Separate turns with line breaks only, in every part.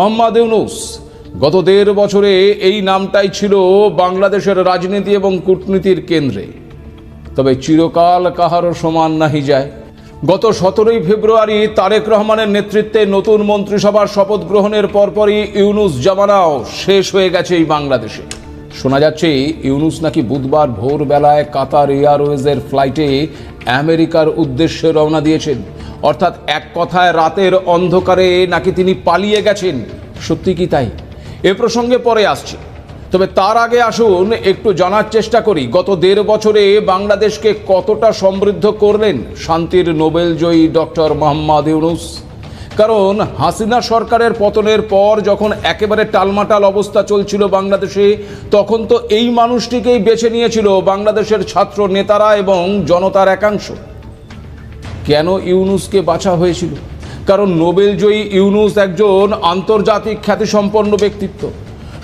মোহাম্মদ ইউনূস গত ১.৫ বছরে এই নামটাই ছিল বাংলাদেশের রাজনীতি এবং কূটনীতির কেন্দ্রে। তবে চিরকাল কাহারও সমান নাহি যায়। গত ১৭ই ফেব্রুয়ারি তারেক রহমানের নেতৃত্বে নতুন মন্ত্রিসভার শপথ গ্রহণের পরপরই ইউনূস জামানাও শেষ হয়ে গেছে এই বাংলাদেশে। শোনা যাচ্ছে ইউনূস নাকি বুধবার ভোরবেলায় কাতার এয়ারওয়েজের ফ্লাইটে আমেরিকার উদ্দেশ্যে রওনা দিয়েছেন। অর্থাৎ এক কথায় রাতের অন্ধকারে নাকি তিনি পালিয়ে গেছেন। সত্যি কি তাই? এ প্রসঙ্গে পরে আসছি। তবে তার আগে আসুন একটু জানার চেষ্টা করি গত ১.৫ বছরে বাংলাদেশকে কতটা সমৃদ্ধ করলেন শান্তির নোবেলজয়ী ডক্টর মোহাম্মদ ইউনূস। কারণ হাসিনা সরকারের পতনের পর যখন একেবারে টালমাটাল অবস্থা চলছিল বাংলাদেশে, তখন তো এই মানুষটিকেই বেছে নিয়েছিল বাংলাদেশের ছাত্র নেতারা এবং জনতার একাংশ। কেন ইউনূসকে বাছা হয়েছিল? কারণ নোবেলজয়ী ইউনূস একজন আন্তর্জাতিক খ্যাতিসম্পন্ন ব্যক্তিত্ব।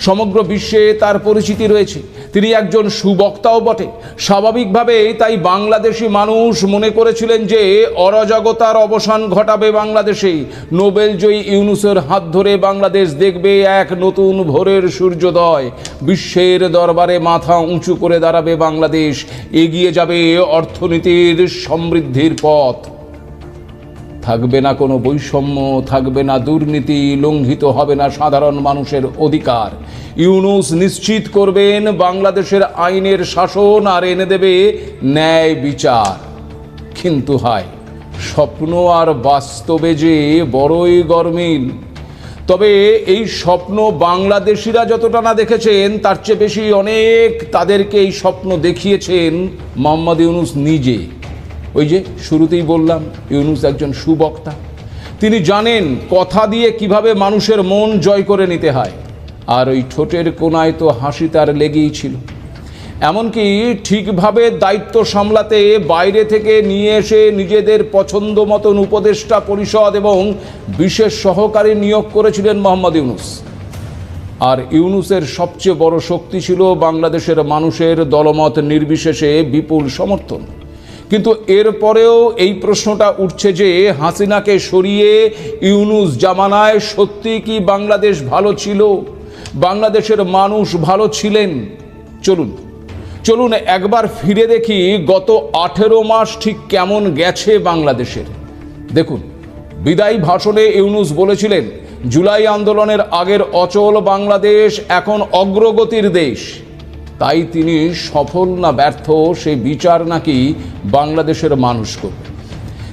সমগ্র বিশ্বে তার পরিচিতি রয়েছে। তিনি একজন সুবক্তাও বটে। স্বাভাবিকভাবেই তাই বাংলাদেশি মানুষ মনে করেছিলেন যে অরাজকতার অবসান ঘটাবে বাংলাদেশে। নোবেলজয়ী ইউনূসের হাত ধরে বাংলাদেশ দেখবে এক নতুন ভোরের সূর্যোদয়। বিশ্বের দরবারে মাথা উঁচু করে দাঁড়াবে বাংলাদেশ। এগিয়ে যাবে অর্থনীতির সমৃদ্ধির পথ। থাকবে না কোনো বৈষম্য, থাকবে না দুর্নীতি, লঙ্ঘিত হবে না সাধারণ মানুষের অধিকার। ইউনূস নিশ্চিত করবেন বাংলাদেশের আইনের শাসন আর এনে দেবে ন্যায় বিচার। কিন্তু হায়, স্বপ্ন আর বাস্তবে যে বড়ই গরমিল। তবে এই স্বপ্ন বাংলাদেশিরা যতটা না দেখেছেন, তার চেয়ে বেশি অনেক তাদেরকে এই স্বপ্ন দেখিয়েছেন মোহাম্মদ ইউনূস নিজে। ওই যে শুরুতেই বললাম, ইউনূস একজন সুবক্তা। তিনি জানেন কথা দিয়ে কিভাবে মানুষের মন জয় করে নিতে হয়। আর ওই ঠোঁটের কোনায় তো হাসি তার লেগেই ছিল। এমনকি ঠিকভাবে দায়িত্ব সামলাতে বাইরে থেকে নিয়ে এসে নিজেদের পছন্দ মতন উপদেষ্টা পরিষদ এবং বিশেষ সহকারী নিয়োগ করেছিলেন মোহাম্মদ ইউনূস। আর ইউনূসের সবচেয়ে বড় শক্তি ছিল বাংলাদেশের মানুষের দলমত নির্বিশেষে বিপুল সমর্থন। কিন্তু এরপরেও এই প্রশ্নটা উঠছে যে হাসিনাকে সরিয়ে ইউনূস জামানায় সত্যি কি বাংলাদেশ ভালো ছিল? বাংলাদেশের মানুষ ভালো ছিলেন? চলুন একবার ফিরে দেখি গত 18 মাস ঠিক কেমন গেছে বাংলাদেশের। দেখুন, বিদায়ী ভাষণে ইউনূস বলেছিলেন, জুলাই আন্দোলনের আগের অচল বাংলাদেশ এখন অগ্রগতির দেশ। তাই তিনি সফল না ব্যর্থ সেই বিচার নাকি বাংলাদেশের মানুষ করবে।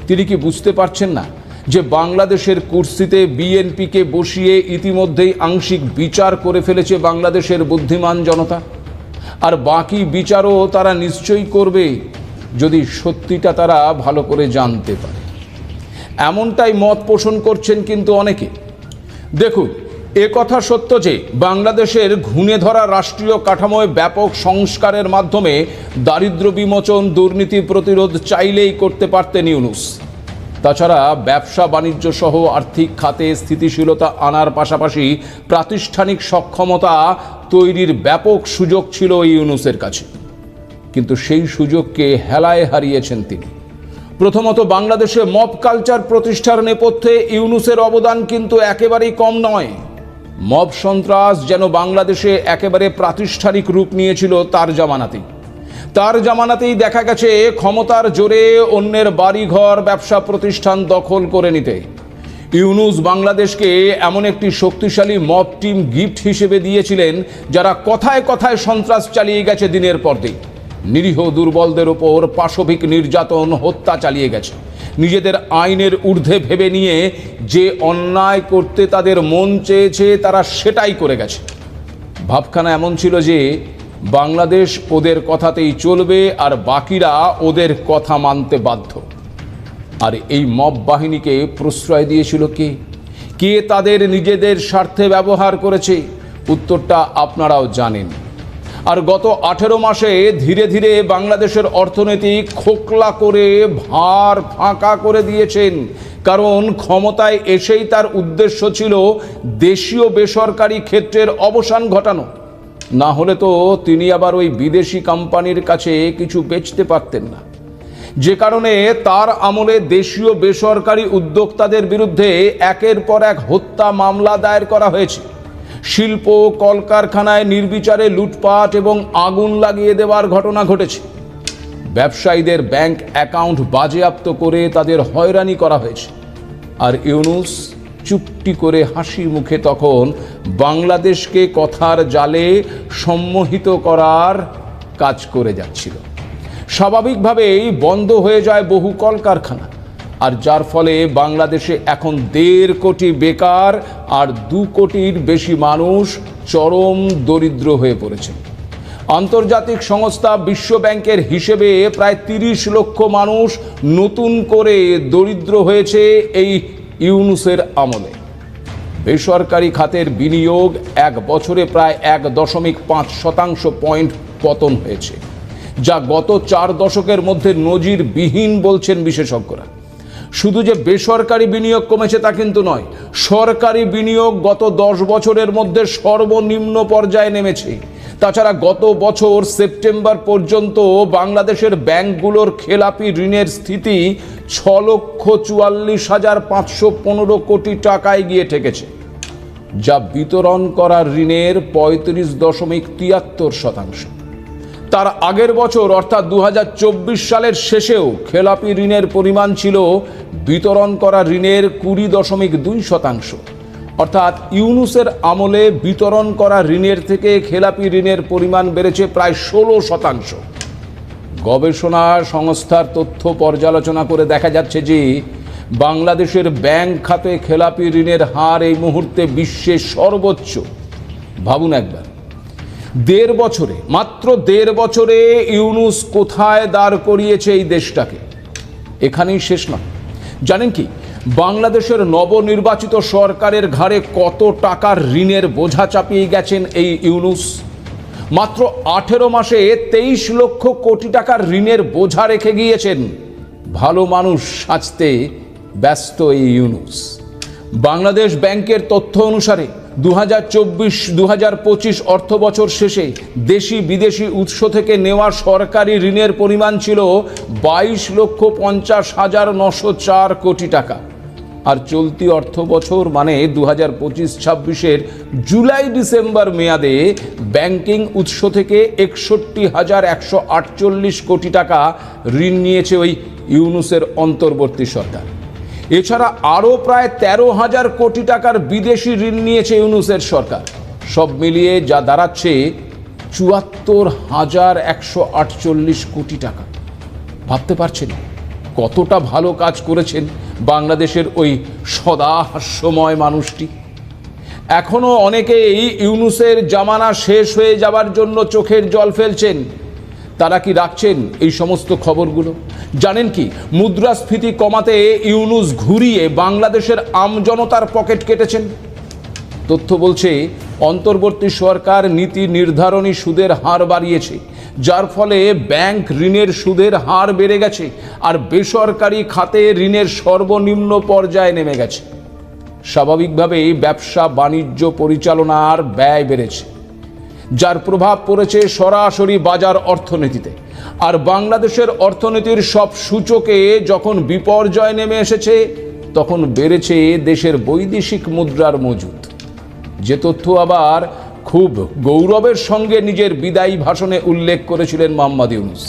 তিনি কি বুঝতে পারছেন না যে বাংলাদেশের কুর্সিতে বিএনপিকে বসিয়ে ইতিমধ্যেই আংশিক বিচার করে ফেলেছে বাংলাদেশের বুদ্ধিমান জনতা? আর বাকি বিচারও তারা নিশ্চয়ই করবে যদি সত্যিটা তারা ভালো করে জানতে পারে। এমনটাই মত পোষণ করছেন কিন্তু অনেকে। দেখুন, এ কথা সত্য যে বাংলাদেশের ঘুণে ধরা রাষ্ট্রীয় কাঠামোয় ব্যাপক সংস্কারের মাধ্যমে দারিদ্র্য বিমোচন, দুর্নীতি প্রতিরোধ চাইলেই করতে পারতেন ইউনূস। তাছাড়া ব্যবসা বাণিজ্য সহ আর্থিক খাতে স্থিতিশীলতা আনার পাশাপাশি প্রাতিষ্ঠানিক সক্ষমতা তৈরির ব্যাপক সুযোগ ছিল ইউনূসের কাছে। কিন্তু সেই সুযোগকে হেলায় হারিয়েছেন তিনি। প্রথমত, বাংলাদেশে মব কালচার প্রতিষ্ঠার নেপথ্যে ইউনূসের অবদান কিন্তু একেবারেই কম নয়। মব সন্ত্রাস যেন বাংলাদেশে একেবারে প্রাতিষ্ঠানিক রূপ নিয়েছিল তার জামানাতেই দেখা গেছে ক্ষমতার জোরে অন্যের বাড়িঘর, ব্যবসা প্রতিষ্ঠান দখল করে নিতে। ইউনূস বাংলাদেশকে এমন একটি শক্তিশালী মব টিম গিফট হিসেবে দিয়েছিলেন, যারা কথায় কথায় সন্ত্রাস চালিয়ে গেছে দিনের পর দিন। নিরীহ দুর্বলদের ওপর পাশবিক নির্যাতন, হত্যা চালিয়ে গেছে। নিজেদের আইনের ঊর্ধ্বে ভেবে নিয়ে যে অন্যায় করতে তাদের মন চেয়েছে তারা সেটাই করে গেছে। ভাবখানা এমন ছিল যে বাংলাদেশ ওদের কথাতেই চলবে আর বাকিরা ওদের কথা মানতে বাধ্য। আর এই মব বাহিনীকে প্রশ্রয় দিয়েছিল কে তাদের নিজেদের স্বার্থে ব্যবহার করেছে? উত্তরটা আপনারাও জানেন। আর গত 18 মাসে ধীরে ধীরে বাংলাদেশের অর্থনীতি খোকলা করে ভার ফাঁকা করে দিয়েছেন। কারণ ক্ষমতায় এসেই তার উদ্দেশ্য ছিল দেশীয় বেসরকারি ক্ষেত্রের অবসান ঘটানো। না হলে তো তিনি আবার ওই বিদেশি কোম্পানির কাছে কিছু বেচতে পারতেন না। যে কারণে তার আমলে দেশীয় বেসরকারি উদ্যোক্তাদের বিরুদ্ধে একের পর এক হত্যা মামলা দায়ের করা হয়েছে। শিল্প কলকারখানায় নির্বিচারে লুটপাট এবং আগুন লাগিয়ে দেওয়ার ঘটনা ঘটেছে। ব্যবসায়ীদের ব্যাংক অ্যাকাউন্ট বাজেয়াপ্ত করে তাদের হয়রানি করা হয়েছে। আর ইউনূস চুপটি করে হাসি মুখে তখন বাংলাদেশকে কথার জালে সম্মোহিত করার কাজ করে যাচ্ছিল। স্বাভাবিকভাবেই বন্ধ হয়ে যায় বহু কলকারখানা, আর যার ফলে বাংলাদেশে এখন 1.5 কোটি বেকার আর 2 কোটির বেশি মানুষ চরম দরিদ্র হয়ে পড়েছে। আন্তর্জাতিক সংস্থা বিশ্ব ব্যাংকের হিসেবে প্রায় 30 লক্ষ মানুষ নতুন করে দরিদ্র হয়েছে এই ইউনূসের আমলে। বেসরকারি খাতের বিনিয়োগ 1 বছরে প্রায় 1.5% পয়েন্ট পতন হয়েছে, যা গত 4 দশকের মধ্যে নজিরবিহীন বলছেন বিশেষজ্ঞরা। শুধু যে বেসরকারি বিনিয়োগ কমেছে তা কিন্তু নয়, সরকারি বিনিয়োগ গত 10 বছরের মধ্যে সর্বনিম্ন পর্যায়ে নেমেছে। তাছাড়া গত বছর সেপ্টেম্বর পর্যন্ত বাংলাদেশের ব্যাংকগুলোর খেলাপি ঋণের স্থিতি 6,44,515 কোটি টাকায় গিয়ে ঠেকেছে, যা বিতরণ করা ঋণের 35.73%। তার আগের বছর অর্থাৎ 2024 সালের শেষেও খেলাপি ঋণের পরিমাণ ছিল বিতরণ করা ঋণের 20.2%। অর্থাৎ ইউনূসের আমলে বিতরণ করা ঋণের থেকে খেলাপি ঋণের পরিমাণ বেড়েছে প্রায় 16%। গবেষণা সংস্থার তথ্য পর্যালোচনা করে দেখা যাচ্ছে যে বাংলাদেশের ব্যাংক খাতে খেলাপি ঋণের হার এই মুহূর্তে বিশ্বের সর্বোচ্চ। ভাবুন একবার, মাত্র দেড় বছরে ইউনূস কোথায় দাঁড় করিয়েছে এই দেশটাকে। এখানেই শেষ নয়, জানেন কি বাংলাদেশের নবনির্বাচিত সরকারের ঘাড়ে কত টাকার ঋণের বোঝা চাপিয়ে গেছেন এই ইউনূস? মাত্র 18 মাসে 23 লক্ষ কোটি টাকার ঋণের বোঝা রেখে গিয়েছেন। ভালো মানুষ সাজতে ব্যস্ত এই ইউনূস। বাংলাদেশ ব্যাংকের তথ্য অনুসারে 2024-2025 অর্থ বছর শেষে দেশি বিদেশি উৎস থেকে নেওয়া সরকারি ঋণের পরিমাণ ছিল 22,50,904 কোটি টাকা। আর চলতি অর্থ বছর মানে 2025-26-এর জুলাই ডিসেম্বর মেয়াদে ব্যাংকিং উৎস থেকে 61,148 কোটি টাকা ঋণ নিয়েছে ওই ইউনূসের অন্তর্বর্তী সরকার। এছাড়া আরও প্রায় 13,000 কোটি টাকার বিদেশি ঋণ নিয়েছে ইউনূসের সরকার। সব মিলিয়ে যা দাঁড়াচ্ছে 74,148 কোটি টাকা। ভাবতে পারছেন কতটা ভালো কাজ করেছেন বাংলাদেশের ওই সদা হাস্যময় মানুষটি। এখনও অনেকেই ইউনূসের জামানা শেষ হয়ে যাবার জন্য চোখের জল ফেলছেন। তারা কি রাখছেন এই সমস্ত খবরগুলো? জানেন কি মুদ্রাস্ফীতি কমাতে ইউনূস ঘুরিয়ে বাংলাদেশের আমজনতার পকেট কেটেছেন। তথ্য বলছে অন্তর্বর্তী সরকার নীতি নির্ধারণী সুদের হার বাড়িয়েছে, যার ফলে ব্যাংক ঋণের সুদের হার বেড়ে গেছে আর বেসরকারি খাতে ঋণের সর্বনিম্ন পর্যায়ে নেমে গেছে। স্বাভাবিকভাবেই ব্যবসা বাণিজ্য পরিচালনার ব্যয় বেড়েছে, যার প্রভাব পড়েছে সরাসরি বাজার অর্থনীতিতে। আর বাংলাদেশের অর্থনীতির সব সূচকে যখন বিপর্যয় নেমে এসেছে তখন বেড়েছে দেশের বৈদেশিক মুদ্রার মজুদ, যে তথ্য আবার খুব গৌরবের সঙ্গে নিজের বিদায়ী ভাষণে উল্লেখ করেছিলেন মোহাম্মদ ইউনূস।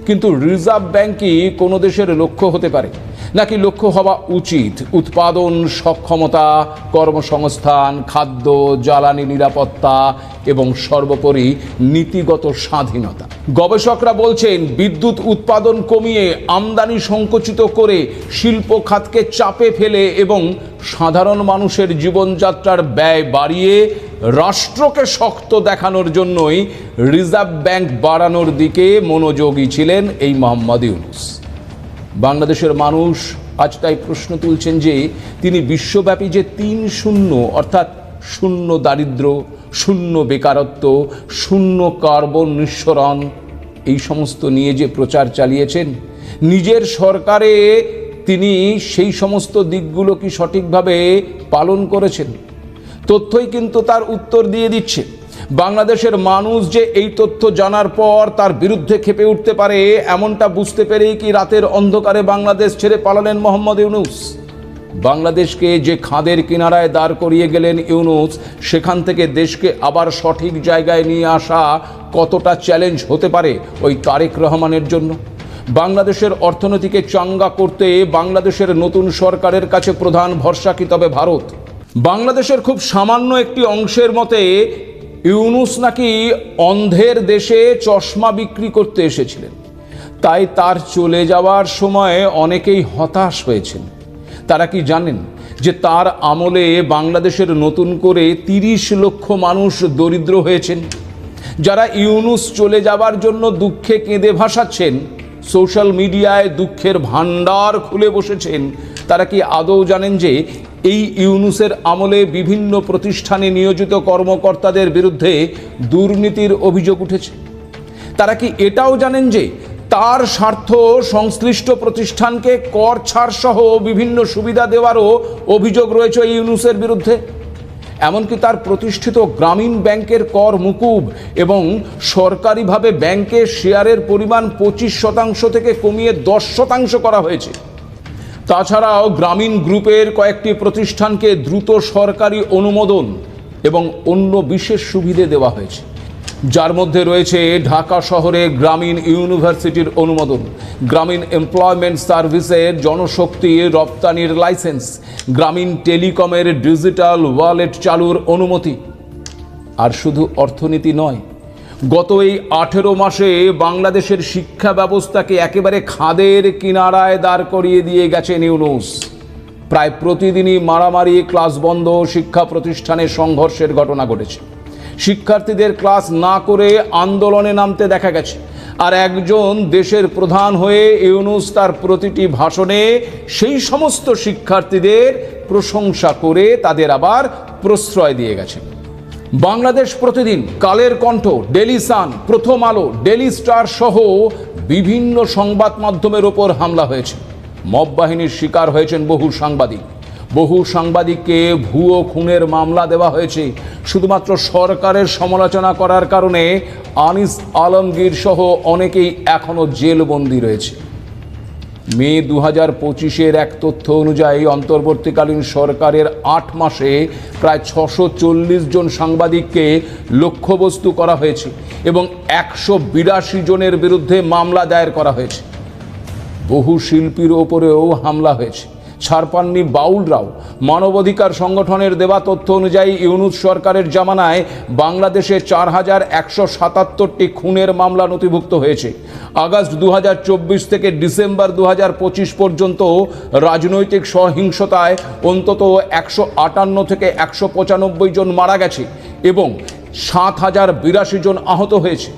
কিন্তু রিজার্ভ ব্যাংকই কোনো দেশের লক্ষ্য হতে পারে নাকি লক্ষ্য হওয়া উচিত উৎপাদন সক্ষমতা, কর্মসংস্থান, খাদ্য জ্বালানি নিরাপত্তা এবং সর্বোপরি নীতিগত স্বাধীনতা। গবেষকরা বলছেন বিদ্যুৎ উৎপাদন কমিয়ে আমদানি সংকুচিত করে শিল্প খাতকে চাপে ফেলে এবং সাধারণ মানুষের জীবনযাত্রার ব্যয় বাড়িয়ে রাষ্ট্রকে শক্ত দেখানোর জন্যই রিজার্ভ ব্যাংক বাড়ানোর দিকে মনোযোগী ছিলেন এই মোহাম্মদ ইউনূস। বাংলাদেশের মানুষ আজ তাই প্রশ্ন তুলছেন যে তিনি বিশ্বব্যাপী যে 3-0 অর্থাৎ শূন্য দারিদ্র, শূন্য বেকারত্ব, শূন্য কার্বন নিঃসরণ এই সমস্ত নিয়ে যে প্রচার চালিয়েছেন, নিজের সরকারে তিনি সেই সমস্ত দিকগুলো কি সঠিকভাবে পালন করেছেন? তথ্যই কিন্তু তার উত্তর দিয়ে দিচ্ছে। বাংলাদেশের মানুষ যে এই তথ্য জানার পর তার বিরুদ্ধে ক্ষেপে উঠতে পারে, এমনটা বুঝতে পেরেই কি রাতের অন্ধকারে বাংলাদেশ ছেড়ে পালালেন মোহাম্মদ ইউনূস? বাংলাদেশকে যে খাদের কিনারায় দাঁড় করিয়ে গেলেন ইউনূস, সেখান থেকে দেশকে আবার সঠিক জায়গায় নিয়ে আসা কতটা চ্যালেঞ্জ হতে পারে ওই তারেক রহমানের জন্য? বাংলাদেশের অর্থনীতিকে চাঙ্গা করতে বাংলাদেশের নতুন সরকারের কাছে প্রধান ভরসা কি তবে ভারত? বাংলাদেশের খুব সামান্য একটি অংশের মতে ইউনূস নাকি অন্ধের দেশে চশমা বিক্রি করতে এসেছিলেন, তাই তার চলে যাওয়ার সময় অনেকেই হতাশ হয়েছেন। তারা কি জানেন যে তার আমলে বাংলাদেশের নতুন করে ৩০ লক্ষ মানুষ দরিদ্র হয়েছেন? যারা ইউনূস চলে যাবার জন্য দুঃখে কেঁদে ভাসাচ্ছেন, সোশ্যাল মিডিয়ায় দুঃখের ভান্ডার খুলে বসেছেন, তারা কি আদৌ জানেন যে এই ইউনূসের আমলে বিভিন্ন প্রতিষ্ঠানে নিয়োজিত কর্মকর্তাদের বিরুদ্ধে দুর্নীতির অভিযোগ উঠেছে? তারা কি এটাও জানেন যে তার স্বার্থ সংশ্লিষ্ট প্রতিষ্ঠানকে কর ছাড় সহ বিভিন্ন সুবিধা দেওয়ারও অভিযোগ রয়েছে ইউনূসের বিরুদ্ধে? এমনকি তার প্রতিষ্ঠিত গ্রামীণ ব্যাংকের কর মুকুব এবং সরকারিভাবে ব্যাংকের শেয়ারের পরিমাণ 25% থেকে কমিয়ে 10% করা হয়েছে। তাছাড়াও গ্রামীণ গ্রুপের কয়েকটি প্রতিষ্ঠানকে দ্রুত সরকারি অনুমোদন এবং অন্য বিশেষ সুবিধে দেওয়া হয়েছে, যার মধ্যে রয়েছে ঢাকা শহরে গ্রামীণ ইউনিভার্সিটির অনুমোদন, গ্রামীণ এমপ্লয়মেন্ট সার্ভিসের জনশক্তি রপ্তানির লাইসেন্স, গ্রামীণ টেলিকমের ডিজিটাল ওয়ালেট চালুর অনুমতি। আর শুধু অর্থনীতি নয়, গত এই 18 মাসে বাংলাদেশের শিক্ষা ব্যবস্থাকে একেবারে খাদের কিনারায় দাঁড় করিয়ে দিয়ে গেছেন ইউনূস। প্রায় প্রতিদিনই মারামারি, ক্লাস বন্ধ, শিক্ষা প্রতিষ্ঠানে সংঘর্ষের ঘটনা ঘটেছে। শিক্ষার্থীদের ক্লাস না করে আন্দোলনে নামতে দেখা গেছে। আর একজন দেশের প্রধান হয়ে ইউনূস তার প্রতিটি ভাষণে সেই সমস্ত শিক্ষার্থীদের প্রশংসা করে তাদের আবার প্রশ্রয় দিয়ে গেছেন। বাংলাদেশ প্রতিদিন, কালের কণ্ঠ, ডেলি সান, প্রথম আলো, ডেলি স্টার সহ বিভিন্ন সংবাদ মাধ্যমের ওপর হামলা হয়েছে। মব বাহিনীর শিকার হয়েছেন বহু সাংবাদিককে ভুয়ো খুনের মামলা দেওয়া হয়েছে শুধুমাত্র সরকারের সমালোচনা করার কারণে। আনিস আলমগীর সহ অনেকেই এখনও জেলবন্দি রয়েছে। মে 2025-এর এক তথ্য অনুযায়ী অন্তর্বর্তীকালীন সরকারের 8 মাসে প্রায় 640 জন সাংবাদিককে লক্ষ্যবস্তু করা হয়েছে এবং 182 জনের বিরুদ্ধে মামলা দায়ের করা হয়েছে। বহু শিল্পীর ওপরেও হামলা হয়েছে। ছাড় পাননি বাউলরাও। মানবাধিকার সংগঠনের দেওয়া তথ্য অনুযায়ী ইউনূস সরকারের জামানায় বাংলাদেশে 4177টি খুনের মামলা নথিভুক্ত হয়েছে। আগস্ট 2024 থেকে ডিসেম্বর 2025 পর্যন্ত রাজনৈতিক সহিংসতায় অন্তত 158 থেকে 195 জন মারা গেছে এবং 7082 জন আহত হয়েছে।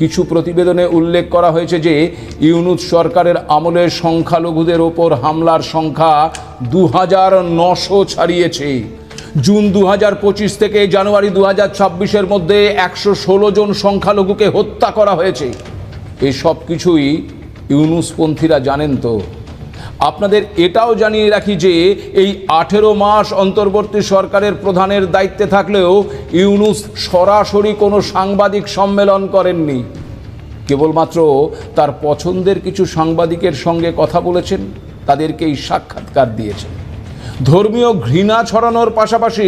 কিছু প্রতিবেদনে উল্লেখ করা হয়েছে যে ইউনূস সরকারের আমলে সংখ্যালঘুদের ওপর হামলার সংখ্যা 2900 ছাড়িয়েছে। জুন 2025 থেকে জানুয়ারি 2026-এর মধ্যে 116 জন সংখ্যালঘুকে হত্যা করা হয়েছে। এই সব কিছুই ইউনূসপন্থীরা জানেন তো? আপনাদের এটাও জানিয়ে রাখি যে এই 18 মাস অন্তর্বর্তী সরকারের প্রধানের দায়িত্বে থাকলেও ইউনূস সরাসরি কোনো সাংবাদিক সম্মেলন করেননি। কেবলমাত্র তার পছন্দের কিছু সাংবাদিকের সঙ্গে কথা বলেছেন, তাদেরকেই সাক্ষাৎকার দিয়েছেন। ধর্মীয় ঘৃণা ছড়ানোর পাশাপাশি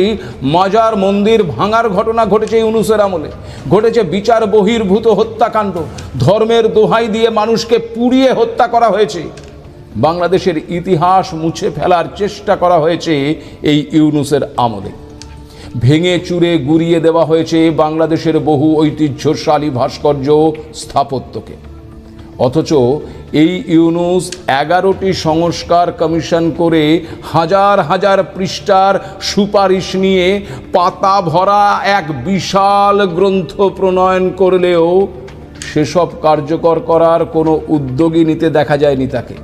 মাজার মন্দির ভাঙার ঘটনা ঘটেছে ইউনূসের আমলে। ঘটেছে বিচার বহির্ভূত হত্যাকাণ্ড, ধর্মের দোহাই দিয়ে মানুষকে পুড়িয়ে হত্যা করা হয়েছে। বাংলাদেশের ইতিহাস মুছে ফেলার চেষ্টা করা হয়েছে এই ইউনূসের আমলে। ভেঙে চুরে গুড়িয়ে দেওয়া হয়েছে বাংলাদেশের বহু ঐতিহ্যশালী ভাস্কর্য, স্থাপত্যকে। অথচ এই ইউনূস 11টি সংস্কার কমিশন করে হাজার হাজার পৃষ্ঠার সুপারিশ নিয়ে পাতা ভরা এক বিশাল গ্রন্থ প্রণয়ন করলেও সেসব কার্যকর করার কোনো উদ্যোগই নিতে দেখা যায়নি তাকে।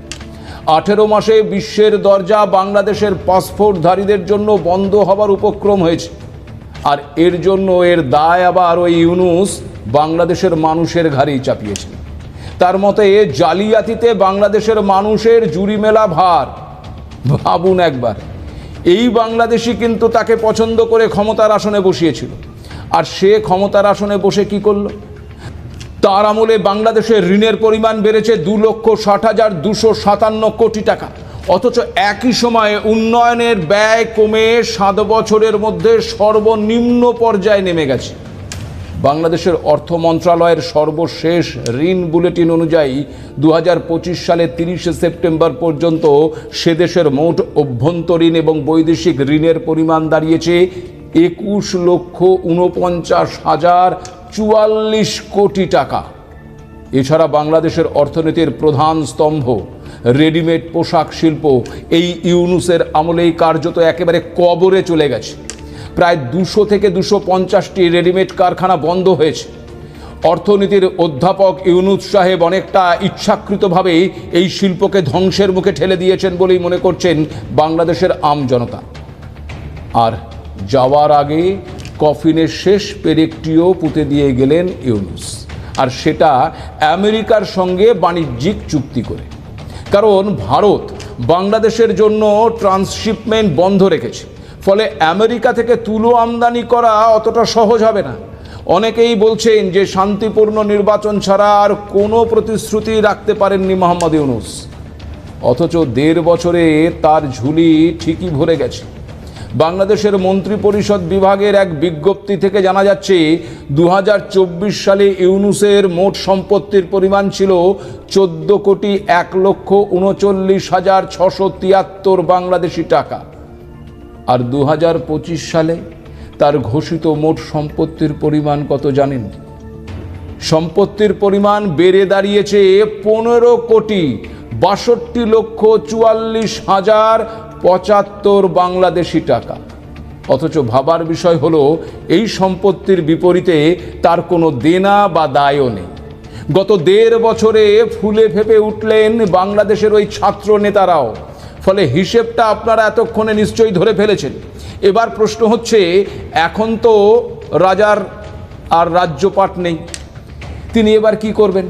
18 মাসে বিশ্বের দরজা বাংলাদেশের পাসপোর্টধারীদের জন্য বন্ধ হবার উপক্রম হয়েছে। আর এর জন্য এর দায় আবার ওই ইউনূস বাংলাদেশের মানুষের ঘাড়েই চাপিয়েছেন। তার মতে জালিয়াতিতে বাংলাদেশের মানুষের জুরি মেলা ভার। ভাবুন একবার, এই বাংলাদেশি কিন্তু তাকে পছন্দ করে ক্ষমতার আসনে বসিয়েছিল। আর সে ক্ষমতার আসনে বসে কি করলো? তার আমলে বাংলাদেশের ঋণের পরিমাণ বেড়েছে 2,60,257 কোটি টাকা, অথচ একই সময়ে উন্নয়নের ব্যয় কমে 7 বছরের মধ্যে সর্বনিম্ন পর্যায়ে নেমে গেছে। বাংলাদেশের অর্থ মন্ত্রণালয়ের সর্বশেষ ঋণ বুলেটিন অনুযায়ী 2025 সালে 30 সেপ্টেম্বর পর্যন্ত সে দেশের মোট অভ্যন্তরীণ এবং বৈদেশিক ঋণের পরিমাণ দাঁড়িয়েছে 21,49,044 কোটি টাকা। এছাড়া বাংলাদেশের অর্থনীতির প্রধান স্তম্ভ রেডিমেড পোশাক শিল্প এই ইউনূসের আমলেই কার্যত একেবারে কবরে চলে গেছে। প্রায় 200 থেকে 250টি রেডিমেড কারখানা বন্ধ হয়েছে। অর্থনীতির অধ্যাপক ইউনূস সাহেব অনেকটা ইচ্ছাকৃতভাবে এই শিল্পকে ধ্বংসের মুখে ঠেলে দিয়েছেন বলেই মনে করছেন বাংলাদেশের আম জনতা। আর যাওয়ার আগে কফিনের শেষ পেরেকটিও পুঁতে দিয়ে গেলেন ইউনূস, আর সেটা আমেরিকার সঙ্গে বাণিজ্যিক চুক্তি করে। কারণ ভারত বাংলাদেশের জন্য ট্রান্সশিপমেন্ট বন্ধ রেখেছে, ফলে আমেরিকা থেকে তুলো আমদানি করা অতটা সহজ হবে না। অনেকেই বলছেন যে শান্তিপূর্ণ নির্বাচন ছাড়া আর কোনো প্রতিশ্রুতি রাখতে পারেননি মোহাম্মদ ইউনূস, অথচ 1.5 বছরে তার ঝুলি ঠিকই ভরে গেছে। বাংলাদেশের মন্ত্রিপরিষদ বিভাগের এক বিজ্ঞপ্তি থেকে জানা যাচ্ছে 2024 সালে ইউনূসের মোট সম্পত্তির পরিমাণ ছিল 14,39,673 বাংলাদেশি টাকা। আর 2025 সালে তার ঘোষিত মোট সম্পত্তির পরিমাণ কত জানেন? সম্পত্তির পরিমাণ বেড়ে দাঁড়িয়েছে 15,62,44,075 বাংলাদেশি টাকা। অথচ ভাবার বিষয় হলো এই সম্পত্তির বিপরীতে তার কোনো দেনা বা দায়ও নেই। গত 1.5 বছরে ফুলে ফেপে উঠলেন বাংলাদেশের ওই ছাত্র নেতারাও। ফলে হিসেবটা আপনারা এতক্ষণে নিশ্চয়ই ধরে ফেলেছেন। এবার প্রশ্ন হচ্ছে, এখন তো রাজার আর রাজ্যপাট নেই, তিনি এবার কি করবেন?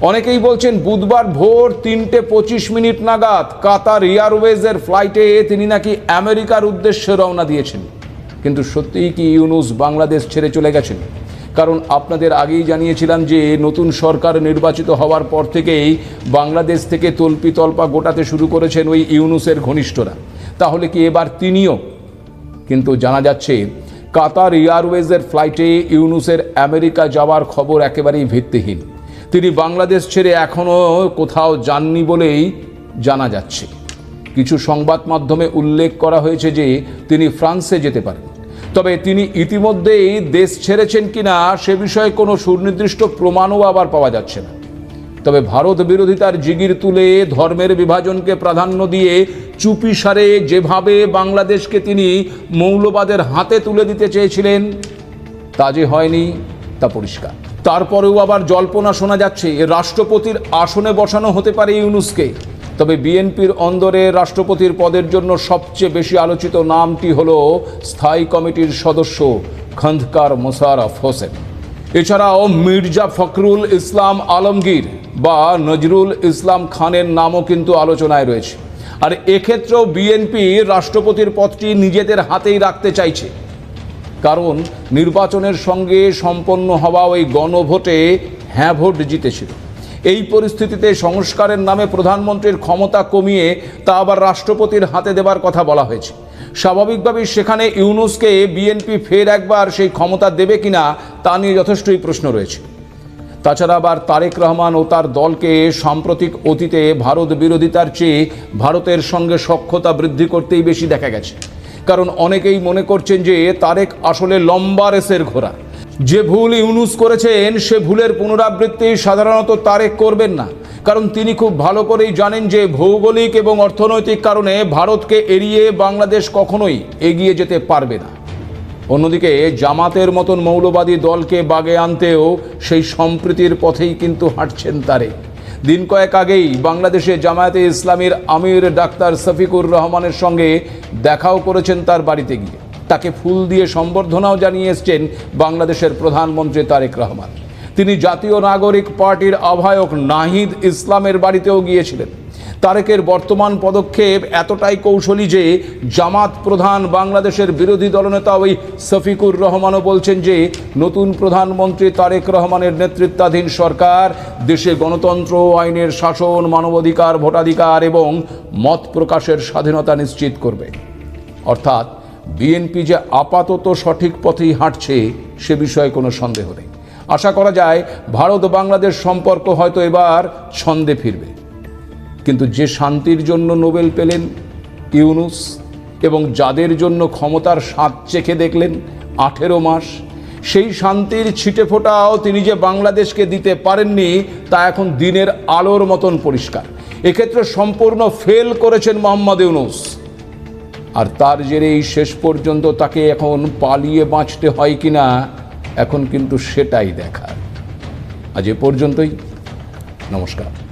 অনেকেই বলছেন বুধবার ভোর 3:25 নাগাদ কাতার এয়ারওয়েজের ফ্লাইটে তিনি নাকি আমেরিকার উদ্দেশ্যে রওনা দিয়েছেন। কিন্তু সত্যিই কি ইউনূস বাংলাদেশ ছেড়ে চলে গেছেন? কারণ আপনাদের আগেই জানিয়েছিলাম যে নতুন সরকার নির্বাচিত হওয়ার পর থেকেই বাংলাদেশ থেকে তল্পি তল্পা গোটাতে শুরু করেছেন ওই ইউনূসের ঘনিষ্ঠরা। তাহলে কি এবার তিনিও? কিন্তু জানা যাচ্ছে কাতার এয়ারওয়েজের ফ্লাইটে ইউনূসের আমেরিকা যাওয়ার খবর একেবারেই ভিত্তিহীন। তিনি বাংলাদেশ ছেড়ে এখনও কোথাও যাননি বলেই জানা যাচ্ছে। কিছু সংবাদ মাধ্যমে উল্লেখ করা হয়েছে যে তিনি ফ্রান্সে যেতে পারেন, তবে তিনি ইতিমধ্যেই দেশ ছেড়েছেন কিনা সে বিষয়ে কোনো সুনির্দিষ্ট প্রমাণও আবার পাওয়া যাচ্ছে না। তবে ভারত বিরোধিতার জিগির তুলে ধর্মের বিভাজনকে প্রাধান্য দিয়ে চুপিসারে যেভাবে বাংলাদেশকে তিনি মৌলবাদের হাতে তুলে দিতে চেয়েছিলেন তা যে হয়নি তা পরিষ্কার। তারপরেও আবার জল্পনা শোনা যাচ্ছে রাষ্ট্রপতির আসনে বসানো হতে পারে ইউনূসকে। তবে বিএনপির অন্দরে রাষ্ট্রপতির পদের জন্য সবচেয়ে বেশি আলোচিত নামটি হল স্থায়ী কমিটির সদস্য খন্দকার মোশাররফ হোসেন। এছাড়াও মির্জা ফখরুল ইসলাম আলমগীর বা নজরুল ইসলাম খানের নামও কিন্তু আলোচনায় রয়েছে। আর এক্ষেত্রেও বিএনপি রাষ্ট্রপতির পদটি নিজেদের হাতেই রাখতে চাইছে, কারণ নির্বাচনের সঙ্গে সম্পন্ন হওয়া ওই গণভোটে হ্যাঁ ভোট জিতেছিল। এই পরিস্থিতিতে সংস্কারের নামে প্রধানমন্ত্রীর ক্ষমতা কমিয়ে তা আবার রাষ্ট্রপতির হাতে দেবার কথা বলা হয়েছে। স্বাভাবিকভাবেই সেখানে ইউনূসকে বিএনপি ফের একবার সেই ক্ষমতা দেবে কিনা তা নিয়ে যথেষ্টই প্রশ্ন রয়েছে। তাছাড়া আবার তারেক রহমান ও তার দলকে সাম্প্রতিক অতীতে ভারত বিরোধিতার চেয়ে ভারতের সঙ্গে সখ্যতা বৃদ্ধি করতেই বেশি দেখা গেছে। কারণ অনেকেই মনে করছেন যে তারেক আসলে লম্বা রেসের ঘোড়া। যে ভুল ইউনূস করেছেন সে ভুলের পুনরাবৃত্তি সাধারণত তারেক করবেন না, কারণ তিনি খুব ভালো করেই জানেন যে ভৌগোলিক এবং অর্থনৈতিক কারণে ভারতকে এড়িয়ে বাংলাদেশ কখনোই এগিয়ে যেতে পারবে না। অন্যদিকে জামাতের মতন মৌলবাদী দলকে বাগে আনতেও সেই সম্প্রীতির পথেই কিন্তু হাঁটছেন তারেক। দিন কয়েক আগেই বাংলাদেশে জামায়াতে ইসলামীর আমির ডাক্তার শফিকুর রহমানের সঙ্গে দেখাও করেছেন তার বাড়িতে গিয়ে। তাকে ফুল দিয়ে সম্বর্ধনাও জানিয়ে এসছেন বাংলাদেশের প্রধানমন্ত্রী তারেক রহমান। তিনি জাতীয় নাগরিক পার্টির আহ্বায়ক নাহিদ ইসলামের বাড়িতেও গিয়েছিলেন। তারেকের বর্তমান পদক্ষেপ এতটাই কৌশলী যে জামাত প্রধান বাংলাদেশের বিরোধী দলনেতা ওই শফিকুর রহমানও বলছেন যে নতুন প্রধানমন্ত্রী তারেক রহমানের নেতৃত্বাধীন সরকার দেশে গণতন্ত্র, আইনের শাসন, মানবাধিকার, ভোটাধিকার এবং মত প্রকাশের স্বাধীনতা নিশ্চিত করবে। অর্থাৎ বিএনপি যে আপাতত সঠিক পথেই হাঁটছে সে বিষয়ে কোনো সন্দেহ নেই। আশা করা যায় ভারত বাংলাদেশ সম্পর্ক হয়তো এবার ছন্দে ফিরবে। কিন্তু যে শান্তির জন্য নোবেল পেলেন ইউনূস এবং যাদের জন্য ক্ষমতার স্বাদ চেখে দেখলেন 18 মাস, সেই শান্তির ছিটেফোঁটাও তিনি যে বাংলাদেশকে দিতে পারেননি তা এখন দিনের আলোর মতন পরিষ্কার। এক্ষেত্রে সম্পূর্ণ ফেল করেছেন মোহাম্মদ ইউনূস। আর তার জেরেই শেষ পর্যন্ত তাকে এখন পালিয়ে বাঁচতে হয় কিনা এখন কিন্তু সেটাই দেখার। আজ এ পর্যন্তই। নমস্কার।